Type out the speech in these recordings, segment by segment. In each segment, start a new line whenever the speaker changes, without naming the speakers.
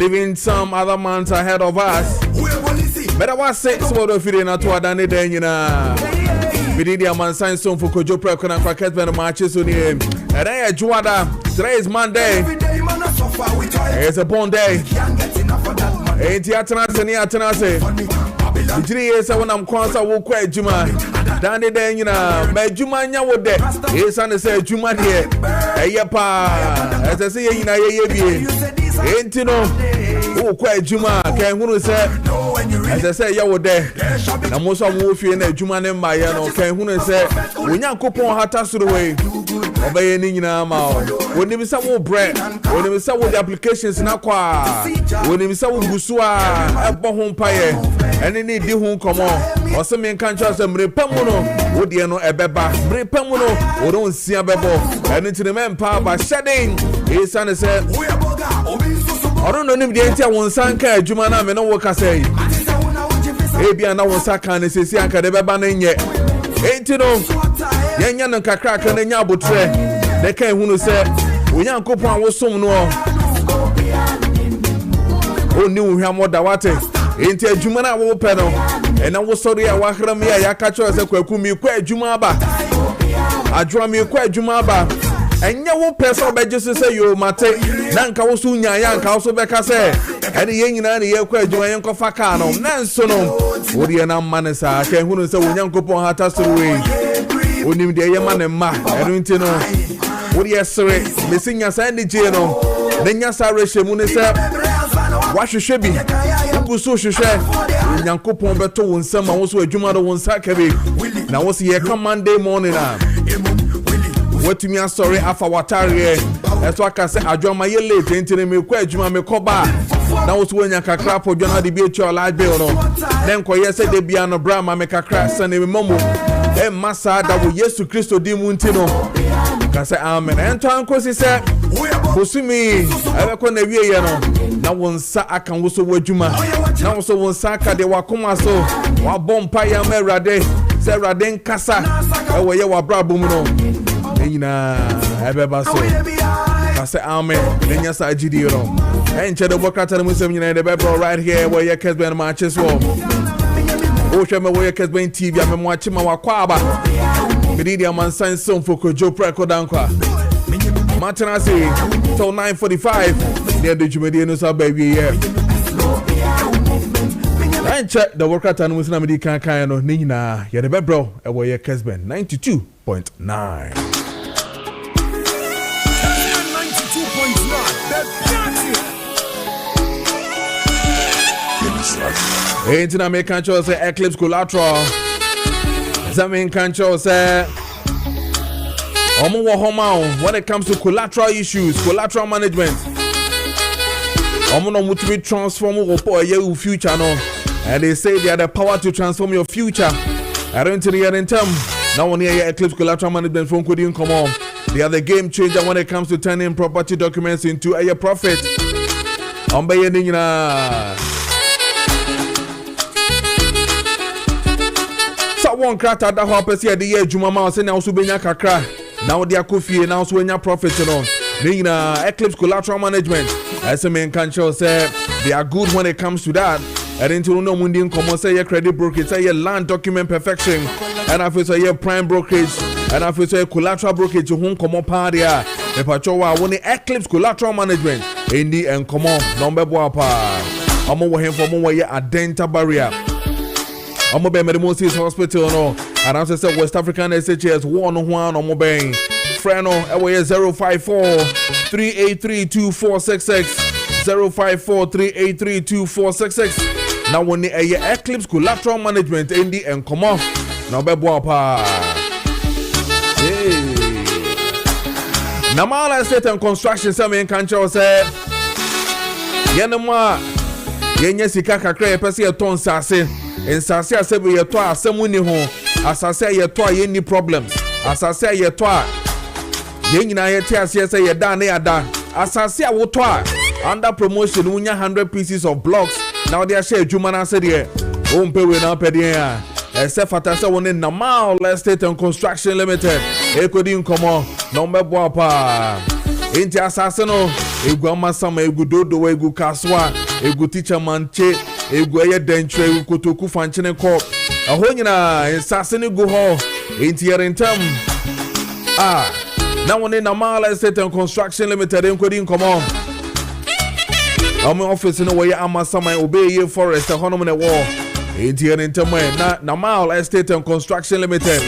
leaving some other months ahead of us. Better was 6 more of it not to a done then, you know. We did a man sign soon for Kojo Preko Dankwah Kessben Maakye so near. And I Juada. Today is Monday. It's a born day. Ain't Yatanase. 3 years when I'm Kwanzaa will quite Juma. Danny then, you know, my Juma would there. His son said Juma here. Ayapa, as I say, you know, ain't you know, who quite Juma can who say, as I say, you were there. And most of Wolfie and Juma and Mayano can who say, when you coupon had to the way. Obey any now. When you say bread, when you say the applications in Aqua, when you say Busua, a home pie, and any di home come on, or some in countries, and Repamuno, would you know a beba, Repamuno, or don't see a bebo, and into the man power by shedding. His son said, I don't know if the entire one sanka, Jumana, and no work I say. Maybe I know what Saka and Sisianka, the Baban yet. Ain't you know? Yenya no kakra kan nya botre de kan hunu se onyankopon wo som no oni uhwamo da wate enti adwuma na wo pe no e na wo sori a wahram ya yakacho se kwaku mi kwa adwuma aba adwa mi kwa adwuma aba enya wo pe so beje se yo mate na nka wo so nya ya nka wo so beka se ene yen nyina na ye kwa adwuma yen kofa ka no na nso no wo de na manesa kan hunu se onyankopon hata soro we onim de yema ne ma enu nti no wo de sere mesinya sa ne je no ne nya sa rehwemu ne se wahwehwe bi ubuso hwehwe nyankopon beto wo nsam a wo so adwuma do wo nsa ka bi na wo se ye come Monday morning na watumi asori afa watare eso aka se adwama ye late nti ne me kwa adwuma me koba na wo so wanya kakra po dwona de bi echi ola be no den koye se de bia no bra ma me kakra sane me momo masa da wo Yesu Kristo di mu ntino ka se amen ento ankosi se bosumi abeko na wie ye no na wonsa aka wo so wadwuma na wo so wonsa aka de wakoma so wa bompa ya merade se rade nkasa ewo ye wa brabo mu no enyina ebeba so ka se amen enya sa agidi no enche de bokata no musem nyina de bebro right here where ye Kessben Maakye so o sheme wo ye Kessben TV amemo achima wakwa aba media man sign song for Kojo Preko Dankwah matena say till 9:45 the djumedi no so baby here and check the worker tan musna medi kan no ni nyina ye de bebro e wo ye Kessben 92.9 Ain't in American show say Eclipse collateral. Some control say when it comes to collateral issues, collateral management. No to transform your future no. And they say they have the power to transform your future. I don't think in term. Now when your Eclipse collateral management phone couldn't come on. They are the game changer when it comes to turning property documents into a profit. One crata that happens here the year Jumama say now so benya kakra now they akofie now so enya profit no nina Eclipse collateral management as a main control say they are good when it comes to that and into no mundi nkomo say your credit brokerage say your land document perfection and after say your prime brokerage and after say collateral brokerage who nkomo pa dia e pacho wa woni Eclipse collateral management indi nkomo number boa pa omo wo hen for mo wo ye adenta barrier I'm going to be hospital no and I say West African SHS 101 on mobile friend no 054-383-2466 054-383-2466 now when the Eclipse collateral management in the and come off now be boa pa Namala Estate and Construction some in control say yenema yenye sika kakra pese e ton sase ensase asebe ye to asemu ni ho asase ye to ye ni problems asase ye to ye nyina ye ti ase say ye da na ya da asase a wo to under promotion unya 100 pieces of blocks now they share adwuma na se de o mpe we na pede ya ese fata se woni Namala Estate and Construction Limited ekodi nkomo number boa pa enti asase no egu amasama egu dodo egu kaswa egu teacher manche egu eye dentre egu kotoku fanchene ko aho nyina ensase ne go ho entiyerentam na woni na Mala Estate and Construction Limited enkodi nkomo Amo office no way amasama obeye forest honom ne wo entiyerentam na Mala Estate and Construction Limited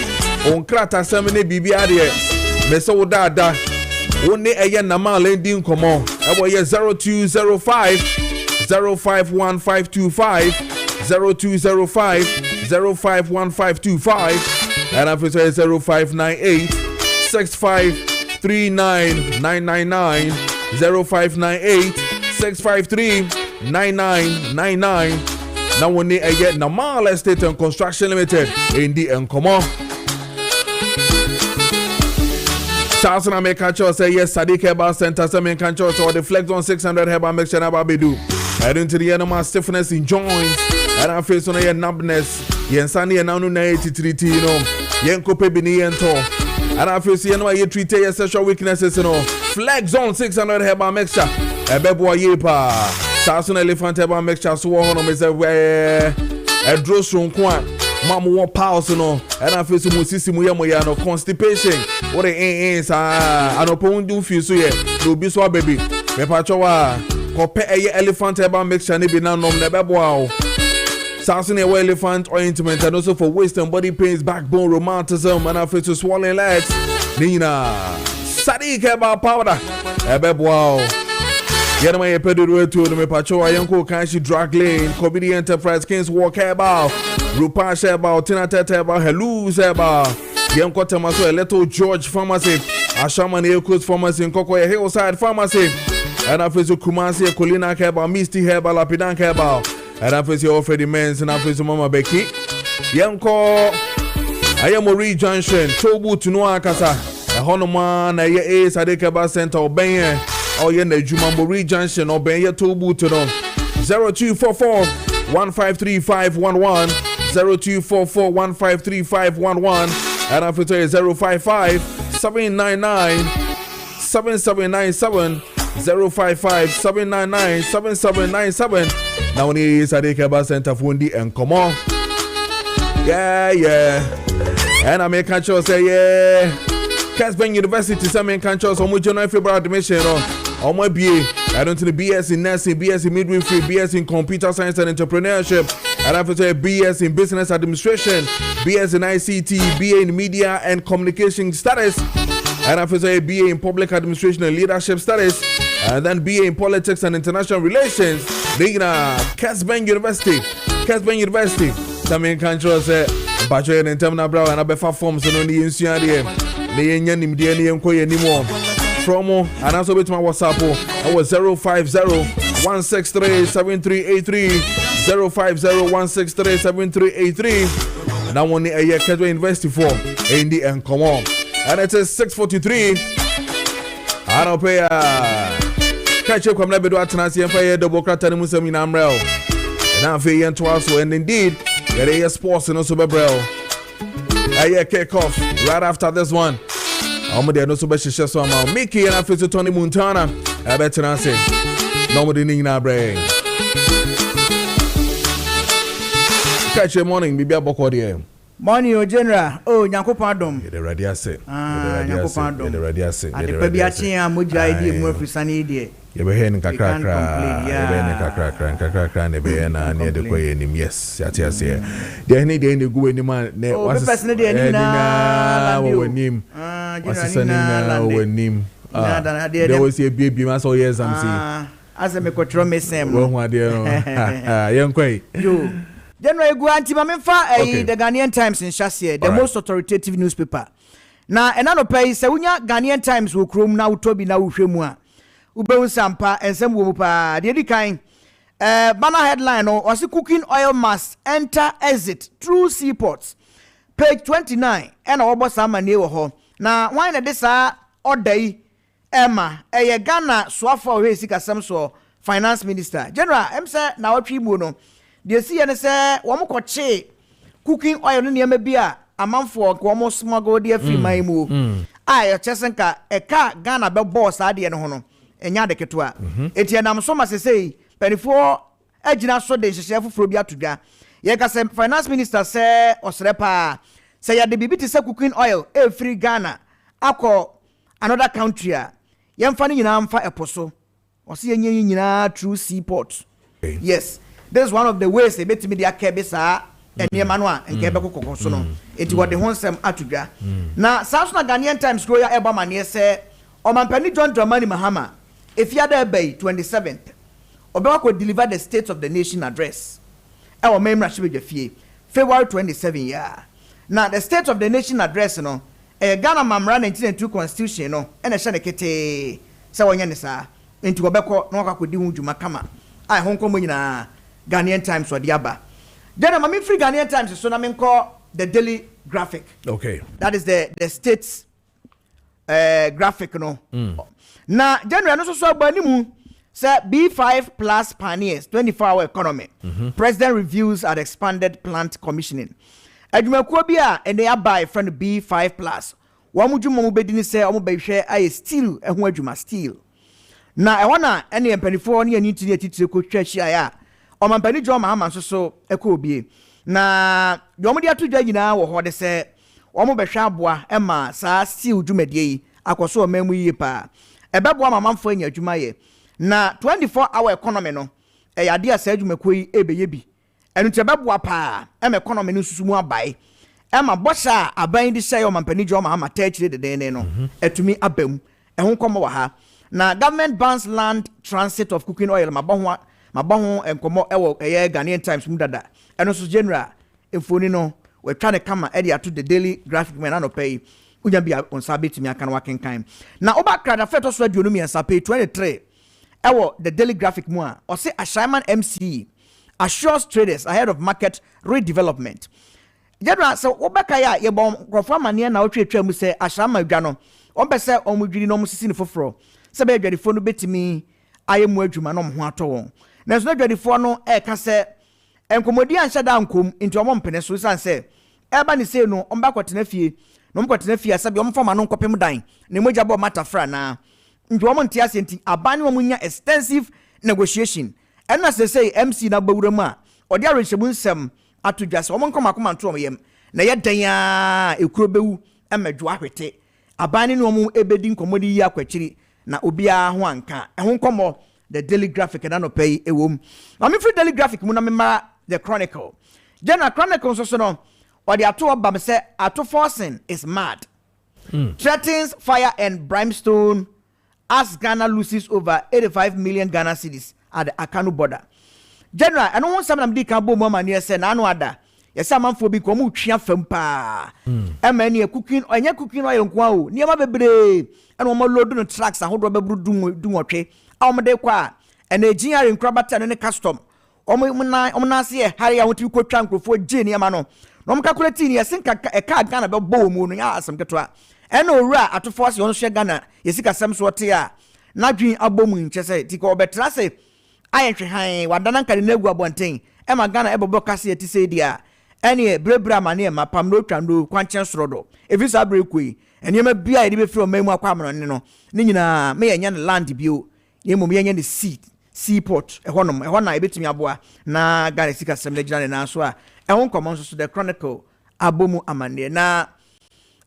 on krata semene bibia de mese wo dada woni eye na Mala ndi nkomo ebo ye 0205 051525 0205 051525 and after 0598 6539999 0598 6539999 now we need again na Mala Estate and Construction Limited in the Nkomo Charles and make a say yes Sadiq Herbal Center some make a or the flex on 600 Herbal make sure bedu heading to the animal stiffness in joints and I face on a numbness yensani and nanu na 83 you know yenkope bini yento and I feel see no treat your sexual weaknesses you know flex on 600 Herbal mixture ebebo yepa Sasun elephant Herbal mixture so hono me say we e draw sonkwa mamu won pause no and I feel so musisi mu ya no constipation what the anopo ndu feel so ye do bi so baby me pacho wa kope eye elephant Herbal mixture ne bi na nom na ebebo a Sasun elephant ointment and also for waist and body pains, backbone rheumatism, and after to swollen legs. Nina Sadiq Herbal powder. Wow. Get my pedo to the Pacho Yanko Kanshi Drug Lane, KPD Enterprise Kings Walk Herbal, Rupa Herbal, Tina Herbal, Hello Herbal, Yanko Tamaso, Little George Pharmacy, Ashaman Eco's Pharmacy, and Cocoa Hillside Pharmacy, and after to Kumasi, Colina Herbal, Misty Herbal, Lapidan Herbal. And after you offer the men's and after Mama Becky, Yanko, I am Marie Junction, Tobu to Noakasa, a Honoman, a year Sadiq Herbal Center, or Bayer, or Yene Jumamori Junction, or Bayer Tobu to them 0244 153511, 0244 153511, and after 055 799 7797. 055 799 7797. Now we need Sadiq Herbal Center for Ndi and come on. Yeah. And I make a choice say yeah. Kessben University some make a choice on which January February admission on my BA. I don't the BS in nursing, BS in midwifery, BS in computer science and entrepreneurship. And after say BS in business administration, BS in ICT, BA in media and communication studies. And after say BA in public administration and leadership studies, and then BA in politics and international relations. They Kessben University. Some in country say bachelor in terminal brow and abefa forms and only in Suadia. They ain't nim DNA anymore. Promo and also with my WhatsApp. I was 050-163-7383. 050-163-7383. And I want a year Kessben University for Indy and come on. And it is 6:43. I don't pay catch up from Lebedo Atanasi and Fire double cratter Muslim in Amrel. And I'm feeling to also, and indeed, there is sports and also Bebrel. I kick off right after this one. I'm going to be so Mickey and I feel to Tony Montana. I bet you say, nobody need our brain. Catch your morning, be a bocodier.
Morning, O General. Oh, Yanko Pardon.
The radiase.
Yanko Pardon.
The radiase.
And the Pabiachi and Muja idea, Murphy Sunny idea.
You be hearing Kakra, and the Bayana near the way in him. Yes, that's here. The any day in the go in the man.
What's the person in
him? There was a baby, my so yes, I'm seeing.
As a Mecotro Messam.
Oh, dear, young quay.
You. General Guanti Mamfa, the Ghanaian Times in Chassis, the most authoritative newspaper. Now, another place, Saunya Ghanaian Times will chrome now, Toby now, Shemua. Ube Sampa and some Wupa, the other kind. Banner headline was the cooking oil must enter exit through seaports. Page 29, and over some near home. Now, why not this all day? Emma, a Ghana Swafa Resika Samso, Finance Minister. General, I'm saying now a tribuno. The CN say, Wamokoche, cooking oil in Yamabia, a month for Guamo smuggle dear free my move. I, a Chesenka, a car Ghana bell boss, Adi and Hono. enya de ketwa eti enam so ma sesei penifo agina so de hyehyɛ foforo bi atodwa ye ka se finance minister se osrepa se ya de bibiti se cooking oil free Ghana akọ another country a yemfa ni nyina mfa eposo ose yenye nyina through seaport. Yes, this is one of the ways they bet me dia kebe saa eniema no a nke be kokoko so no enti wo de ho nsem atodwa na South na Ghanaian Times go ya eba mane se Omampani John Dramani Mahama efiada bay 27th obewa ko deliver the State of the Nation address e o memra shebe fie February 27 year. Now the State of the Nation address no Ghana Mamra 1992 constitution no ene hye ne kete se wonye ne saa enti obekọ no ka kodi hu dwuma kama ai honkomo nyina Ghanaian Times odi aba then am free Ghanaian Times so na me call the Daily Graphic.
Okay,
that is the state's graphic no na January no so abanimu say B5 plus pioneers 24-hour economy. President reviews at expanded plant commissioning. Adwumakuo bi a ene abai friend B5 plus wo mudwuma mu bedini say omo behwe aye steel eho adwuma steel na e wana ene empanifo ne ani tiri atitire ko twahia ya omampani John Mahama so ekọ obie na yo mo de atodwa nyina wo ho de say omo behwe aboa ema saa steel dwumadie yi akoso omemu yi pa ebebo amamfo anya adwuma ye na 24-hour economy no e yade asa adwumakuo yi ebeye bi enu tebebo pa em economy no susumu abai ema bosha aban di say omampani John Mahama tachire de no etumi abam ehun komo wa ha na government bans land transit of cooking oil mabahwa enkomo ewo Ghanaian Times mu dada eno so general efoni no we try to come e dey to the Daily Graphic man no pay unya bia on sabit mi aka na wakenkan na obakra da feto so aduonu mi ansape 23 ewo the Daily Graphic mu a o say Ashaiman MC assures traders ahead of market redevelopment. General so obaka ya ye bon krofo mane na otwetwa mu say Ashaiman dwa no on be say omudwiri no musisi ne foforo se be adwadifo no betimi ayemu adwuma no ho ato won na so adwadifo no e ka se enkomodi anhye da nkom nti omo mpene so san se eba ne sei no omba kwotena fie no mkwotena fie asabi omfama no nkopem dan na moja bo matafra na nti omo ntia senti abane omo nya extensive negotiation ena se sei MC na bawuram a odi arenhyebu nsem atodwase omo nkoma koma nto omyem na ye dan a ekuro bewu emedwo ahwete abane no omo ebedi nkomodi yi akwachiri na obia ho anka ehun komo the Daily Graphic na no pay ewom am free Daily Graphic mu na memara the Chronicle General Chronicle so no or the ato obam say ato forcing is mad. Threatens fire and brimstone as Ghana loses over 85 million Ghana cedis at the Akanu border. General I don't want some am di kan bo mama near say na no ada yes amanfo bi ko mu twia fam pa emani cooking onye cooking oil nko o niam bebre and wo load no trucks ahodo bebru dunwotwe awomde kwa and engineering krabata no ne custom omna se hari ya wotu kotwa nkrofo je niam no no calculate ni yesinka e ka Ghana be bo mu no ya asem ketwa ena owura atofo ase on hwe Ghana yesika sem so te a na dwen abomu nchese ti ko betra se ayenhwe han wadana nka ne nagu abonten ema Ghana ebobo kase yeti se dia ene brebra mane ma pamro twando kwanchen sorodo efisa brekui enema bia ede be firi omamu akwamno ne no ne nyina me yenya ne land bio yemom yenya ne seaport ehɔ na ebetumi aboa na Ghana sika sem le gina na so a ehon common so the Chronicle abomu amane na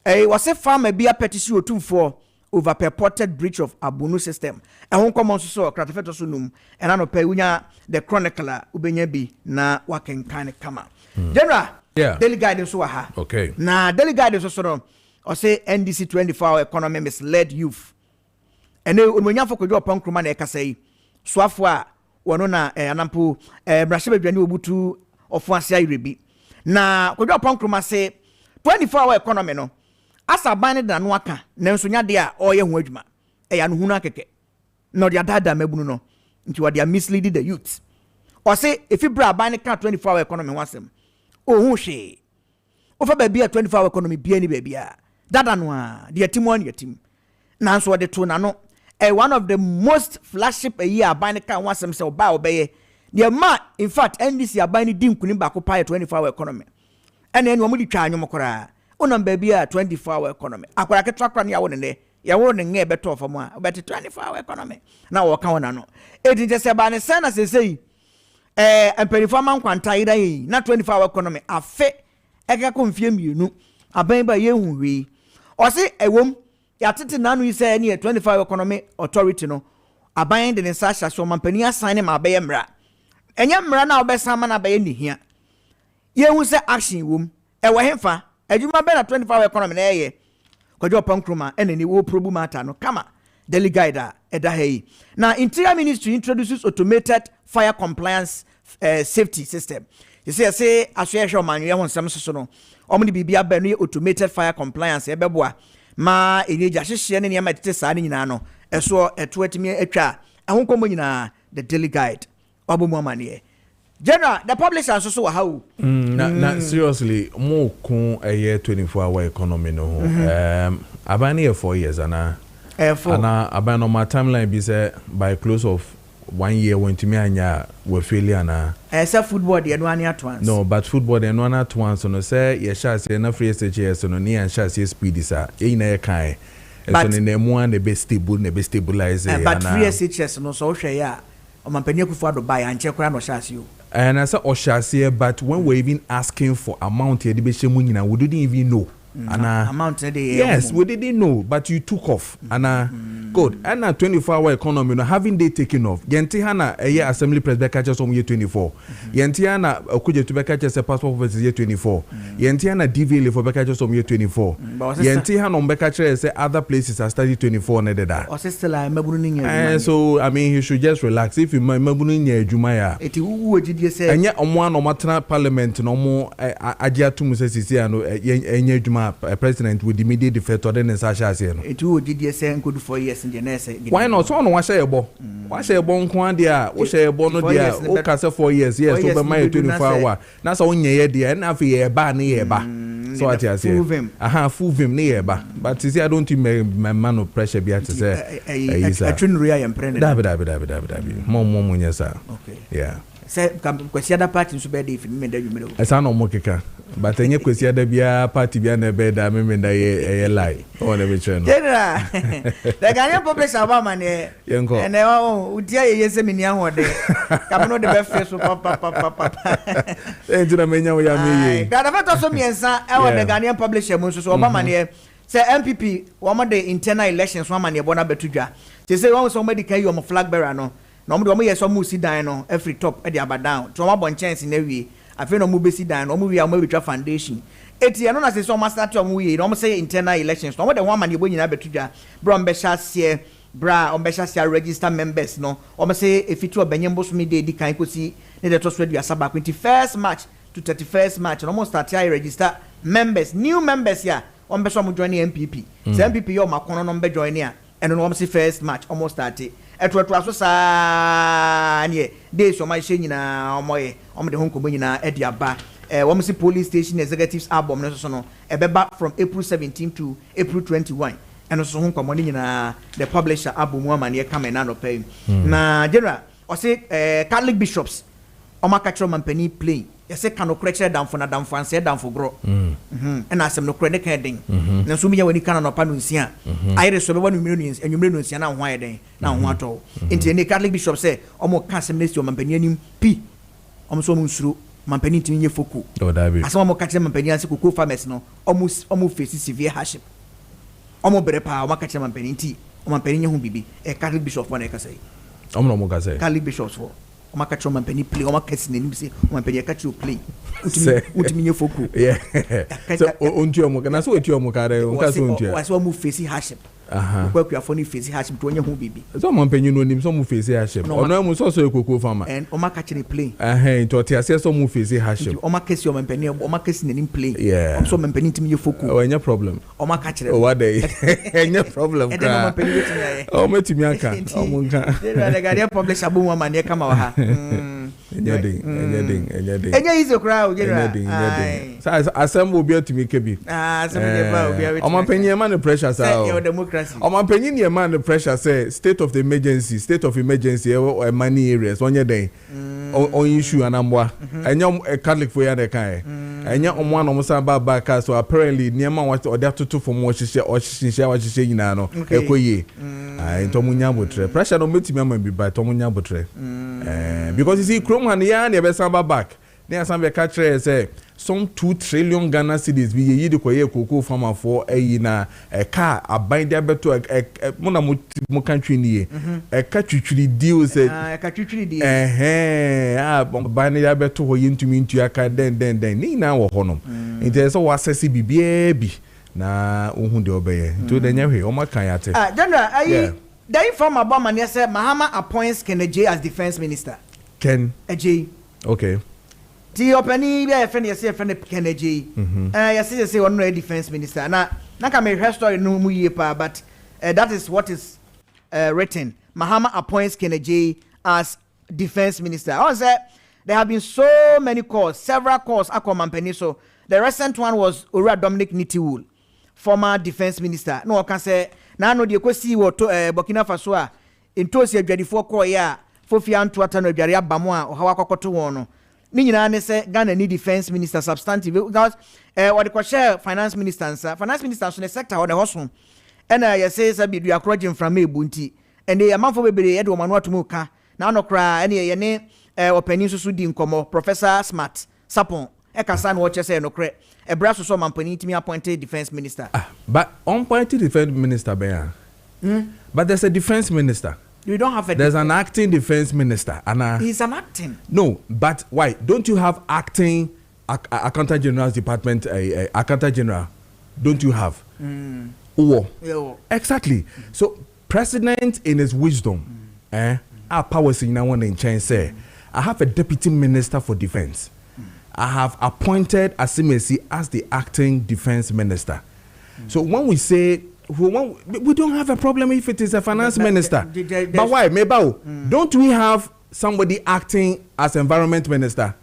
was a farmer be a petition otumfo over purported breach of Abunu system ehon common so kratafeto so num enano pay unya the Chronicler ubenya bi na wakenkan kama General Daily Guidance so ha
okay
na Daily Guidance so no or say NDC 24-hour economy misled youth ene onwanyafo Kojo Preko na ekasai swafo a wono na anampo brashebe dwane obutu ofo ase ayirebi na Kojo Preko say 24-hour economy no asa ban da no aka nanso nya de a oye ho adwuma ya no hunu akeke no dia dada mabunu no nti wa dia mislead the youth or say if you bra ban ka 24-hour economy wasem hu hwe o fa ba bia 24-hour economy bia ni ba bia dada no a dia timon ya tim nanso de to na no one of the most flagship a year ban ka wasem se oba obeye dia ma in fact NDC aban di nkuni ba ko pa 24-hour economy ene ene omo di twa anwom kora onam ba bia 24-hour economy akwara ketwa kra ne yawo ne ya wo ne nge beto for mo a bet 24-hour economy na wo ka wona no edi je se ba ne sen na sesei emperifo man kwanta ida yi na 24-hour economy afe eka ko mfie mienu aban ba ye hunwi o se ewom ya tete nanu yi se ne 24-hour economy authority no aban de ne sa hya so mampani assign ma abaye mra enya mra na obesa ma na abaye ni hia ye hu se action wom ewo hemfa adwuma be na 24-hour economy na ye Kojo Preko ene ni wo probu mata no kama daily guide eda hei na interior ministry introduces automated fire compliance safety system you say aswe manu ye honsam so no omni bibia ba no automated fire compliance e beboa ma enyeja hyehye ne niam atete saa ne nyina no eso eto atimi atwa ahonkomo nyina the daily guide obomu amane General, the publisher so how?
Na seriously, more kun a year 24-hour economy no. Abani here 4 years ana. Ana abani on my timeline be say by close of 1 year when to me anya we failure na.
Say football the no anya at once.
No, but football the no at once no say ye sha say na free SHS no ni an sha say speed sa. E na ye kan. So ne mu an the best stable ne best stabilize.
But free SHS no so hwe ya. O mampani kufu ado buy anche kra no sha you.
And I said Oshasi, but when we're even asking for amount here, we didn't even know.
Amount
yes, we didn't know, but you took off. And good. And 24-hour economy, you know, having they taken off. Yentihana a year assembly press back catches on year 24. Yentiana Kuja to back catches a passport versus year 24. Yentiana DVL for back catches on year 24. Yentihan on back catches other places are studied 24 and that. So I mean, you should just relax. If you mabuning Jumaya,
it would say,
and yet on one or maternal parliament, no more Adia Tumus Juma president with immediate effect or then Sasha.
It would did say good 4 years in the nest.
Why not? So, what's a bo? What's a bon quandia? What's a bono dia? O casa 4 years, yes, over my 24-hour. That's only a year, and after a ban near ba. So I tell you, fool him near ba. But see, I don't think my man of pressure be to say,
I shouldn't really impress.
More, yes, sir.
Okay,
yeah.
Say, come, question other party to bed if you made you.
I sound no more kicker. But any question there be a party behind the bed, I mean, a lie. Oh, let me turn.
General, the Ghanaian publisher about money. And now, dear, yes, a minion one day. Come on, the best face of papa.
Into the menu, we are me.
That about also me and son, our the Ghanaian publisher, Moses Obama. Say MPP, one of the internal elections, one man, you're born Betuja. They say, oh, somebody carry you on a flag bearer. No, no, yes, some musi dino every top at the upper down. To one bon chance in every. I feel no move besi dan no move we are foundation eti no na say so master to we no say internal elections no the one man you bo nyina betuja bro mbesha se bra mbesha se register members no o say if it to benyembo so me dey di kan kosi ne the trust radio asaba 21st March to 31st March no mo start here register members new members here o mbesha mo join MPP say MPP yo makono no mbe join here and no say 1st March almost started etwetwa so saa ne dey so ma hye nyina omoye omde honkomo nyina ediaba wo msi police station executives album no so no ebeba from April 17 to April 21 and so honkomo nyina the publisher album woman ye come na no pay na general o say Catholic bishops o makachro mampani play ye say kan okreche damfo na damfo anse damfo gro and asem no kre ne kan den na so mi ya wani kan no pa no nsia ayre so be wanu enwumre no nsia na ho ayeden na ho ato enti ne Catholic bishop say o mo kan asem nesti o mampani anim pi o mo so mo nsuru mampani ntimi nye foku asem o mo ka kire mampani anse kokoo farmers no o mo face severe hardship o mo bere pa o ma ka kire mampani nti o mampani nye ho bibi Catholic bishop for na ka say
o mo no mo ka say
Catholic bishops for o ma ka kire mampani play o ma ka sin anim say o mampani ka kire play utimi nye foku
yeah so onti o mo kana so eti o mo ka re o ka so onti
o so mo face hardship kwa for ni face hardship to onye ho bibi
so mampani no nim so mo face hardship ono mo so ekoko farmer
and o ma ka kire play
to ti ase so mo face hardship
o ma ka si o mampani o ma ka sin anim play
yeah
so mampani ntimi nye foku
o enya problem
o ma ka kire
o wa dey enya problem
ka o mampani wetin ya
o metimi aka o mo nka
the Ghanaian publisher bo woman ye kama wa ha enya izo kra o general
so assemble obi atimi kebi
assemble ba obi
o mampani e man the pressure
say democracy
o mampani e man the pressure say state of emergency e many areas onye den on issue anambwa enya Catholic for ya dey kan enya omo an omo san back so apparently niema what or that to for more hye nyina no ekoye into munya botre pressure no metimi am bi ba to munya botre because you see chrome han ya na be san back na san be catch say some 2 trillion Ghana cedis bi yi de koye koko farmer for na car aban de beto mona mo country ni ka twitwiri deal say
ka twitwiri deal
ban de beto ho yintumi ntu aka den ni na wo honom inte so access bibia bi na ohun de obeye to de nyahwe o makan yate
general ayi the inform about man say Mahama appoints Kennedy as defense minister
Ken
AJ
okay
the openi be friend yes friend Kennedy yes say one defense minister na ka me hear story no mu ye pa but that is what is written. Mahama appoints Kennedy as defense minister. I say there have been so many calls, several calls akomampeni. So the recent one was Ora Dominic Nitiwul, former defense minister. No can say na no de kwesi wo to Burkina Faso a entosi adwadifo call ya fofia anto atano adware abamo a ohawa kokoto won no. Ni nyina ne say Ghana need defense minister substantive because what the share finance minister so the sector or the hospital and you say sabi do akrojin from ebunti and the amount for bebere e do manu atomu ka na no kra and ye ne opani so di nkomo Professor Smart Sapon e kasa na wo chese no kre e bra so mampani timi appointed defense minister
but appointed defense minister but there's a defense minister.
You don't have
There's an acting defense minister. And
he's an acting.
No, but why? Don't you have acting accountant general's department, accountant general? Don't you have? Exactly. So, president in his wisdom, our powers in one in change say, I have a deputy minister for defense. I have appointed Asimesi as the acting defense minister. So when we say we don't have a problem if it is a finance minister. But why? Maybe don't we have somebody acting as environment minister?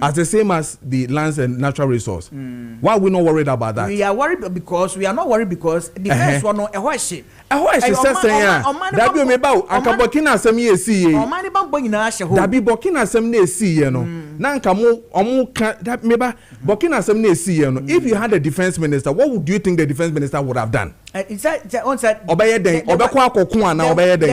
As the same as the lands and natural resource. Why are we not worried about that?
We are worried because we are not worried because defense one no ehwashi.
Ehwashi says that be meba anka Burkina asem ye si ye.
Omani bambo nyina ahye ho.
That be Burkina asem na esi ye no. Na anka mo omo that meba Burkina asem na esi ye no. If you had a defense minister, what would you think the defense minister would have done? There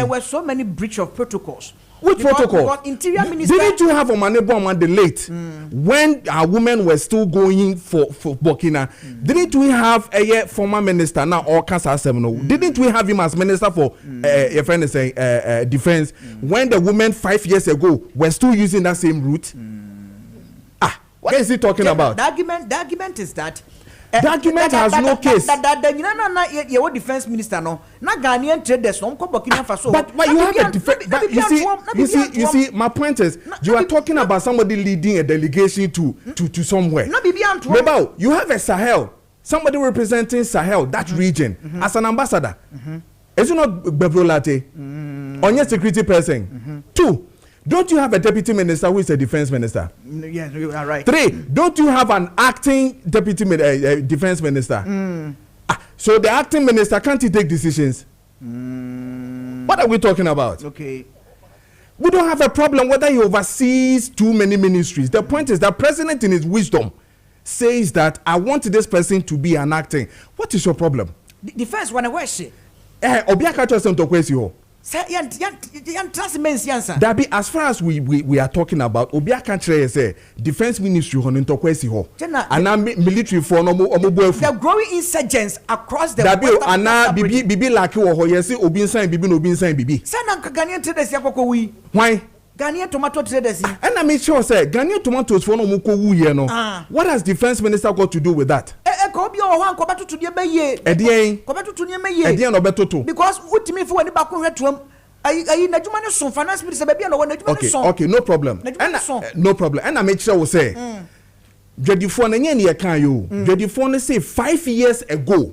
were so many breach of protocols.
Which protocol?
Because interior minister
didn't you have on the late when our women were still going for Burkina? Didn't we have a former minister now or Kasa Semino? Didn't we have him as minister for a friend is saying defense when the women 5 years ago were still using that same route? What is he talking about?
The argument is that
the argument has no case.
Your defense minister no. Na Ghanaian traders no come Burkina Faso.
But you have a defense. You see, my point is, you are talking about somebody leading a delegation to somewhere. Maybe you have a Sahel, somebody representing Sahel, that region, as an ambassador. Is it not Bevrolate? Or your security person? 2. Don't you have a deputy minister who is a defense minister?
Yes, you are right.
3, don't you have an acting deputy defense minister? So the acting minister can't he take decisions? What are we talking about?
Okay.
We don't have a problem whether he oversees too many ministries. The point is that president in his wisdom says that I want this person to be an acting. What is your problem?
Defense one question.
Obiaka chose to question. That be as far as we are talking about Obia country say defense ministry on intokwesi ho and military for no
the growing insurgents across the
that be ana bibi like wo ho yesi obi nsan bibi no obi nsan bibi
say na Ghanaian traders yakoko wi
why
Ghanaian tomato traders
and I make sure say Ghanaian tomatoes for no mo ko wu ye no what has defense minister got to do with that
ko bi o ho an ko betoto de be ye
edien
ko betoto ne me ye
edien no betoto
because utimi fo wani ba ko hwetuam ayi najuma ne so finance minister be bia no wani najuma ne so
okay no problem and no problem and I make sure we say Dwadifo na nye ne kan yo Dwadifo ne say 5 years ago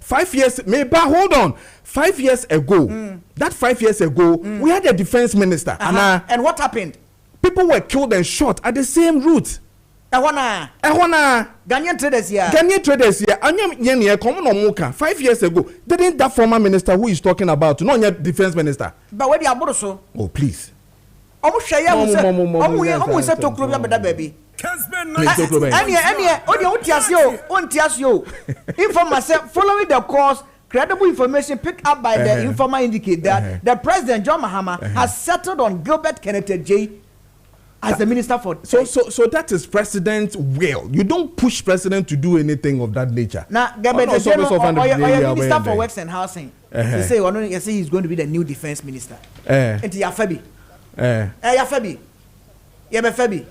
5 years maybe hold on 5 years ago that 5 years ago we had a defense minister
and what happened?
People were killed and shot at the same route.
Ghanaian traders here. Anyam ye come no muka 5 years ago. Didn't that former minister who is talking about no your defense minister? But where the aboro so?
Oh please.
Omo hweye omo se tokuro bia beda baby. Informer said, following the course, credible information picked up by the informer indicate that the President John Mahama has settled on Gilbert Kenneth J as the minister for.
So that is President's will. You don't push President to do anything of that nature.
Now, Gilbert J Minister for Works and Housing. He say, he's going to be the new defense minister. It's Yafabi. Yafabi. Yafabi.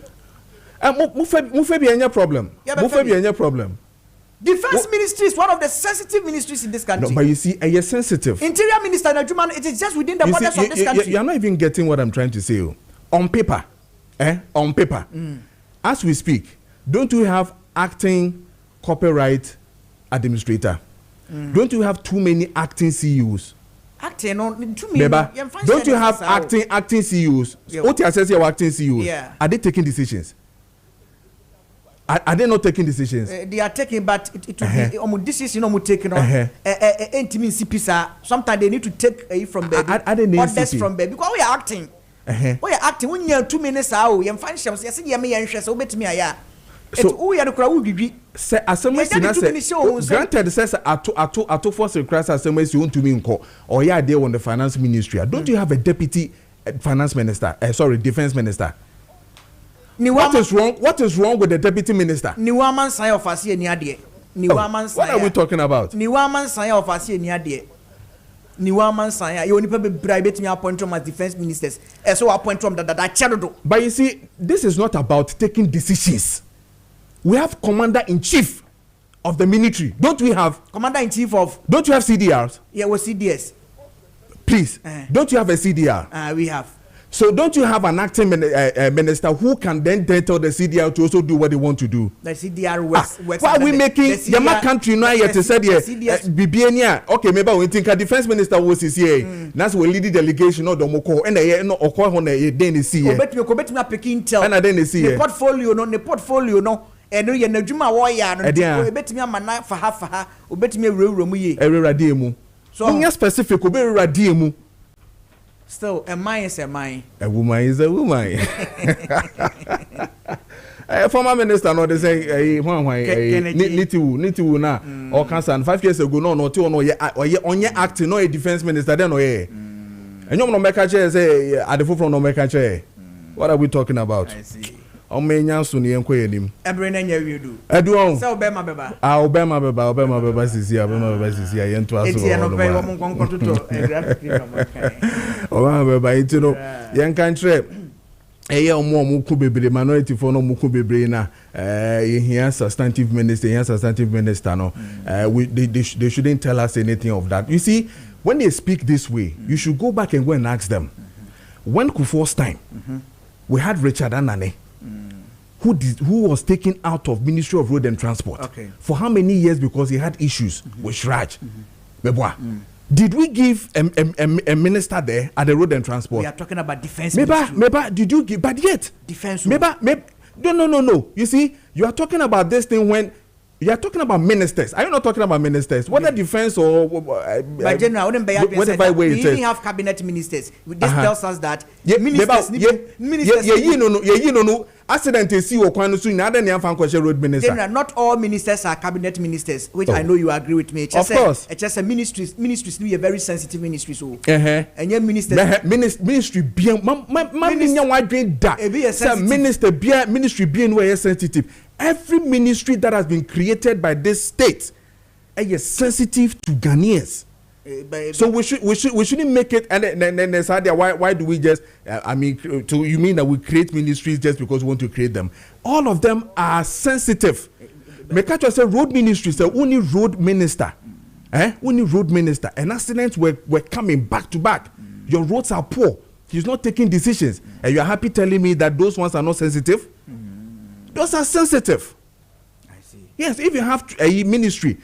Mufebi any problem. Mufebi any problem.
Defense ministry is one of the sensitive ministries in this country.
No, but you see, you're sensitive.
Interior Minister Najuman, it is just within the borders of this country.
You're not even getting what I'm trying to say. On paper, as we speak, don't we have acting copyright administrator? Don't you have too many acting CEOs?
Acting on too many.
Don't you have acting CEOs? What you say acting CEOs?
Yeah.
Are they taking decisions? Are they not taking decisions?
They are taking, but it will be decision taken on. Sometimes they need to take from there. Orders from there because we are acting. We are acting. When you are 2 minutes out, you find some. You see, you may interest. So bet me, yeah. So we are the crowd. We
say assembly. Granted, says atu force request assembly you want to be in court or yeah, they on the finance ministry. Don't you have a deputy finance minister? Defense minister. What is wrong with the deputy minister?
What
are we talking about?
You only bribe me appoint as defense ministers. So appoint from that.
But you see, this is not about taking decisions. We have commander-in-chief of the military. Don't we have
commander-in-chief of?
Don't you have CDRs?
Yeah, we CDS.
Please, don't you have a CDR?
We have.
So don't you have an acting minister who can then tell the CDR to also do what they want to do?
The CDR works.
Why are we making Yama country now yet to say BBNia? Okay, maybe we think a defense minister was CCA. That's what leading delegation or the Moko and no on a then see.
Bet me picking tell.
And then see
the portfolio no. And no ye Juma warrior no. Bet me a man for half her. Bet me a room.
So specific be radiemu.
Still, a man is a man.
A woman is a woman. A former minister, no, they say, Nitu na or cancer. 5 years ago, no, 2 no, or ye acting, no, a defense minister, then, no, and you know, Mekache say, at the foot from no Mekache. What are we talking about?
I see.
O menya so ne enko yenim
ebrene nya wi du
eduon
se obema beba
obema beba sisi yentu aso
eti no pe wo monkonko tuto graphic
obema beba eti no yen kan kire eye omo ku bebre minority for no ku bebre na here substantive minister no they shouldn't tell us anything of that. You see, when they speak this way, you should go back and go and ask them. When Kufuor's time, we had Richard Anane, who was taken out of Ministry of Road and Transport for how many years because he had issues with Shraj. Did we give a minister there at the Road and Transport?
We are talking about defense.
Maybe did you give? But yet
defense.
Maybe no. You see, you are talking about this thing when you are talking about ministers. Are you not talking about ministers? Whether defense or
by general, whatever way we even have cabinet ministers. This tells us that
ministers. Accident is see okwan so na den fan kweshe road minister.
Not all ministers are cabinet ministers, which I know you agree with me.
Of course.
It's just a ministries be a very sensitive ministry so. And your
ministry bien nya wadwen da. Ministry bien where sensitive. Every ministry that has been created by this state is sensitive to Ghanaians. So we shouldn't make it and then why do we just you mean that we create ministries just because we want to create them? All of them are sensitive. Mekacho say road ministries, the only road minister, only road minister, and accidents were coming back to back. Your roads are poor. He's not taking decisions, and you are happy telling me that those ones are not sensitive. Those are sensitive.
I see.
Yes, if you have a ministry